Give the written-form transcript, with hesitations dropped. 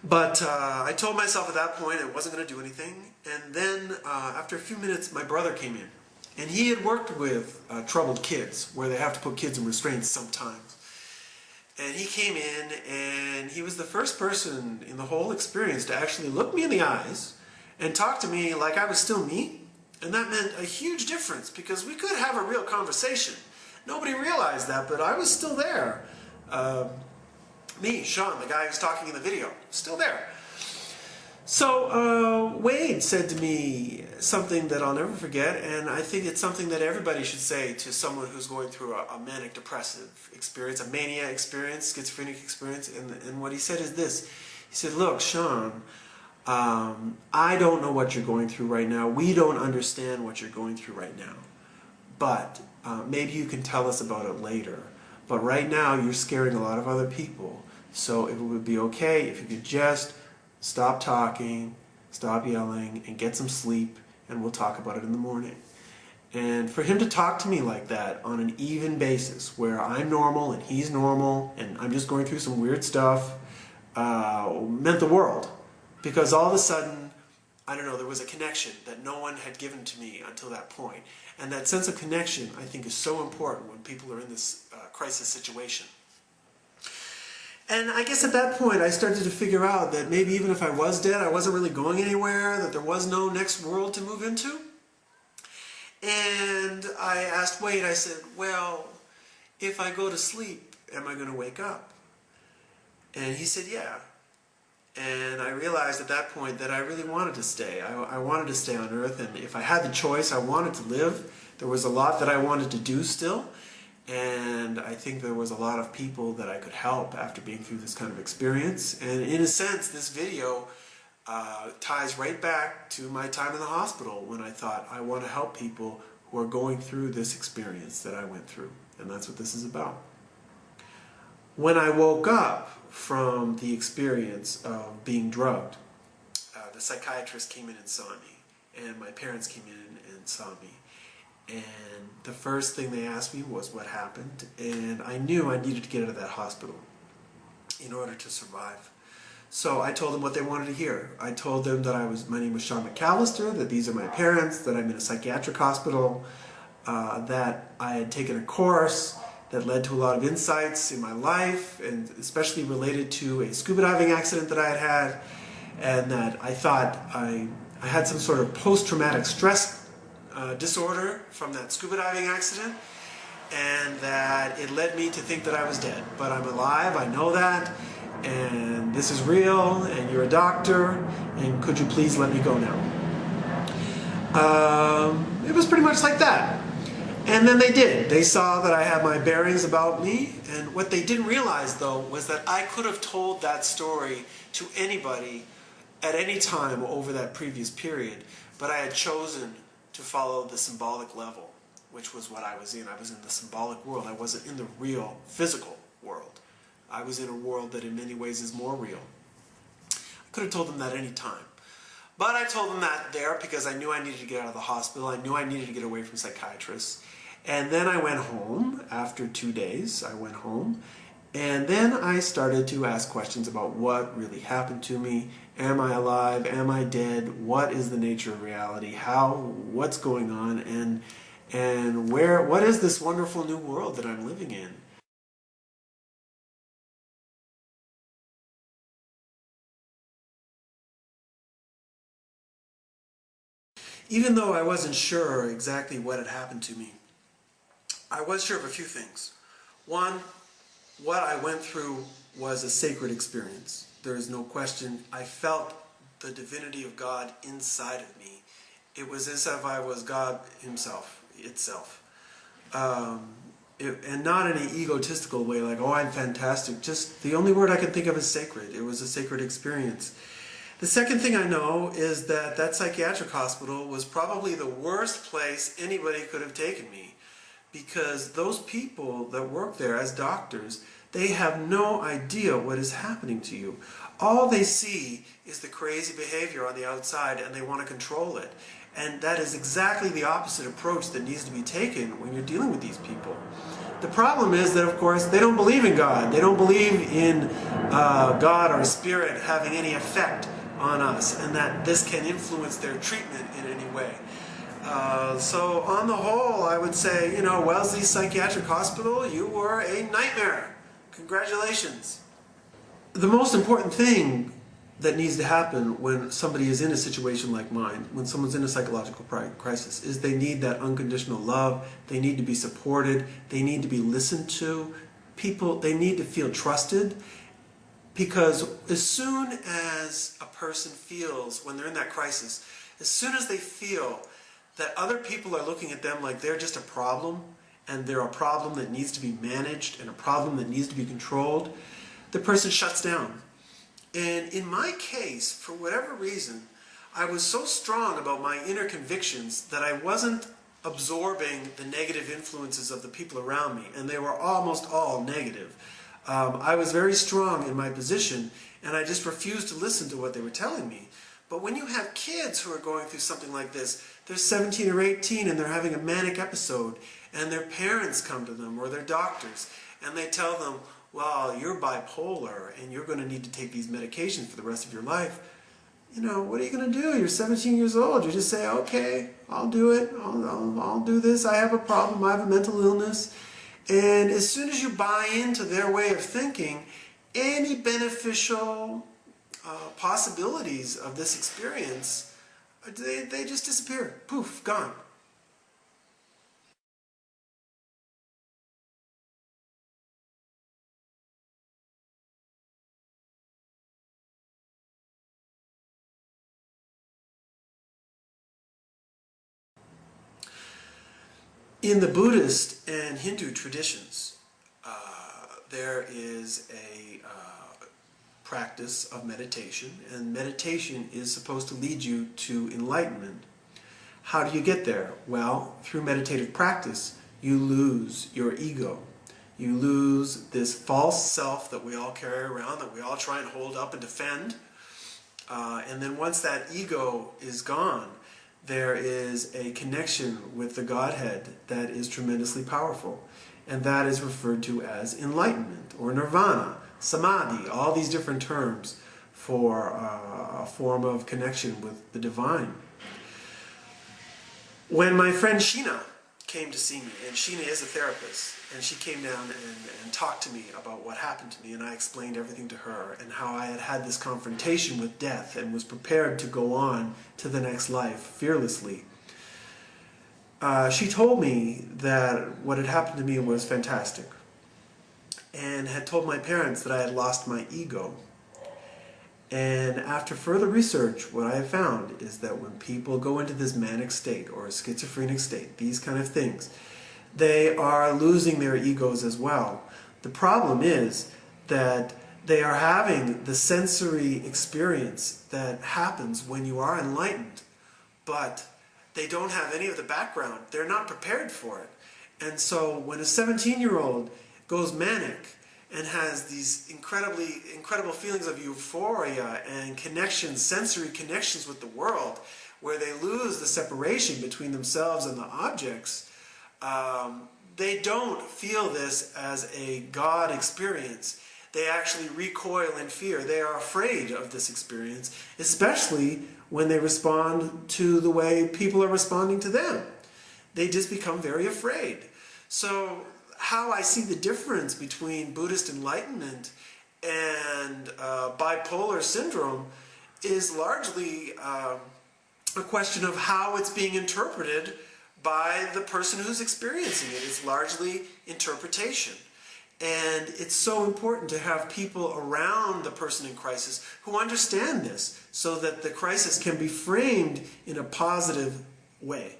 But I told myself at that point I wasn't going to do anything. And then after a few minutes, my brother came in. And he had worked with troubled kids, where they have to put kids in restraints sometimes. And he came in, and he was the first person in the whole experience to actually look me in the eyes and talk to me like I was still me. And that meant a huge difference, because we could have a real conversation. Nobody realized that, but I was still there. Me, Sean, the guy who's talking in the video, still there. So Wade said to me something that I'll never forget, and I think it's something that everybody should say to someone who's going through a manic depressive experience, a mania experience, schizophrenic experience, and what he said is this. He said, look, Sean, I don't know what you're going through right now. We don't understand what you're going through right now. But maybe you can tell us about it later. But right now you're scaring a lot of other people. So it would be okay if you could just stop talking, stop yelling, and get some sleep, and we'll talk about it in the morning. And for him to talk to me like that on an even basis, where I'm normal and he's normal, and I'm just going through some weird stuff, meant the world. Because all of a sudden, I don't know, there was a connection that no one had given to me until that point. And that sense of connection, I think, is so important when people are in this crisis situation. And I guess at that point I started to figure out that maybe even if I was dead, I wasn't really going anywhere, that there was no next world to move into. And I asked Wade, I said, well, if I go to sleep, am I going to wake up? And he said, yeah. And I realized at that point that I really wanted to stay. I wanted to stay on Earth, and if I had the choice, I wanted to live. There was a lot that I wanted to do still. And I think there was a lot of people that I could help after being through this kind of experience. And in a sense, this video ties right back to my time in the hospital, when I thought, I want to help people who are going through this experience that I went through. And that's what this is about. When I woke up from the experience of being drugged, the psychiatrist came in and saw me, and my parents came in and saw me. And the first thing they asked me was what happened, and I knew I needed to get out of that hospital in order to survive. So I told them what they wanted to hear. I told them that my name was Sean McAllister, that these are my parents, that I'm in a psychiatric hospital, that I had taken a course that led to a lot of insights in my life, and especially related to a scuba diving accident that I had had, and that I thought I had some sort of post-traumatic stress disorder from that scuba diving accident, and that it led me to think that I was dead. But I'm alive, I know that, and this is real, and you're a doctor, and could you please let me go now? It was pretty much like that. And then they did. They saw that I had my bearings about me, and what they didn't realize, though, was that I could have told that story to anybody at any time over that previous period, but I had chosen to follow the symbolic level, which was what I was in. I was in the symbolic world. I wasn't in the real, physical world. I was in a world that in many ways is more real. I could have told them that any time. But I told them that there because I knew I needed to get out of the hospital. I knew I needed to get away from psychiatrists. And then I went home. After 2 days, I went home. And then I started to ask questions about what really happened to me. Am I alive? Am I dead? What is the nature of reality? What's going on? And what is this wonderful new world that I'm living in? Even though I wasn't sure exactly what had happened to me, I was sure of a few things. One, what I went through was a sacred experience. There is no question. I felt the divinity of God inside of me. It was as if I was God himself, itself. And not in an egotistical way, like, oh, I'm fantastic. Just the only word I can think of is sacred. It was a sacred experience. The second thing I know is that that psychiatric hospital was probably the worst place anybody could have taken me, because those people that work there as doctors, they have no idea what is happening to you. All they see is the crazy behavior on the outside, and they want to control it. And that is exactly the opposite approach that needs to be taken when you're dealing with these people. The problem is that, of course, they don't believe in God. They don't believe in God or Spirit having any effect on us, and that this can influence their treatment in any way. So on the whole, I would say, Wellesley Psychiatric Hospital, you were a nightmare. Congratulations. The most important thing that needs to happen when somebody is in a situation like mine, when someone's in a psychological crisis, is they need that unconditional love. They need to be supported. They need to be listened to. They need to feel trusted, because as soon as a person feels, when they're in that crisis, as soon as they feel that other people are looking at them like they're just a problem, and they're a problem that needs to be managed and a problem that needs to be controlled, the person shuts down. And in my case, for whatever reason, I was so strong about my inner convictions that I wasn't absorbing the negative influences of the people around me, and they were almost all negative. I was very strong in my position, and I just refused to listen to what they were telling me. But when you have kids who are going through something like this, they're 17 or 18 and they're having a manic episode, and their parents come to them or their doctors, and they tell them, well, you're bipolar and you're going to need to take these medications for the rest of your life. What are you going to do? You're 17 years old. You just say, okay, I'll do it. I'll do this. I have a problem. I have a mental illness. And as soon as you buy into their way of thinking, any beneficial possibilities of this experience, they just disappear. Poof, gone. In the Buddhist and Hindu traditions, there is a practice of meditation, and meditation is supposed to lead you to enlightenment. How do you get there? Well, through meditative practice, you lose your ego. You lose this false self that we all carry around, that we all try and hold up and defend. And then once that ego is gone, there is a connection with the Godhead that is tremendously powerful. And that is referred to as enlightenment or nirvana, samadhi, all these different terms for a form of connection with the divine. When my friend Sheena came to see me, and Sheena is a therapist, and she came down and talked to me about what happened to me, and I explained everything to her and how I had had this confrontation with death and was prepared to go on to the next life fearlessly. She told me that what had happened to me was fantastic, and had told my parents that I had lost my ego. And after further research, what I have found is that when people go into this manic state or a schizophrenic state, these kind of things, they are losing their egos as well. The problem is that they are having the sensory experience that happens when you are enlightened, but they don't have any of the background. They're not prepared for it. And so when a 17-year-old goes manic and has these incredible feelings of euphoria and connections, sensory connections with the world, where they lose the separation between themselves and the objects, they don't feel this as a God experience. They actually recoil in fear. They are afraid of this experience, especially when they respond to the way people are responding to them. They just become very afraid. So how I see the difference between Buddhist enlightenment and bipolar syndrome is largely a question of how it's being interpreted by the person who's experiencing it. It's largely interpretation. And it's so important to have people around the person in crisis who understand this, so that the crisis can be framed in a positive way.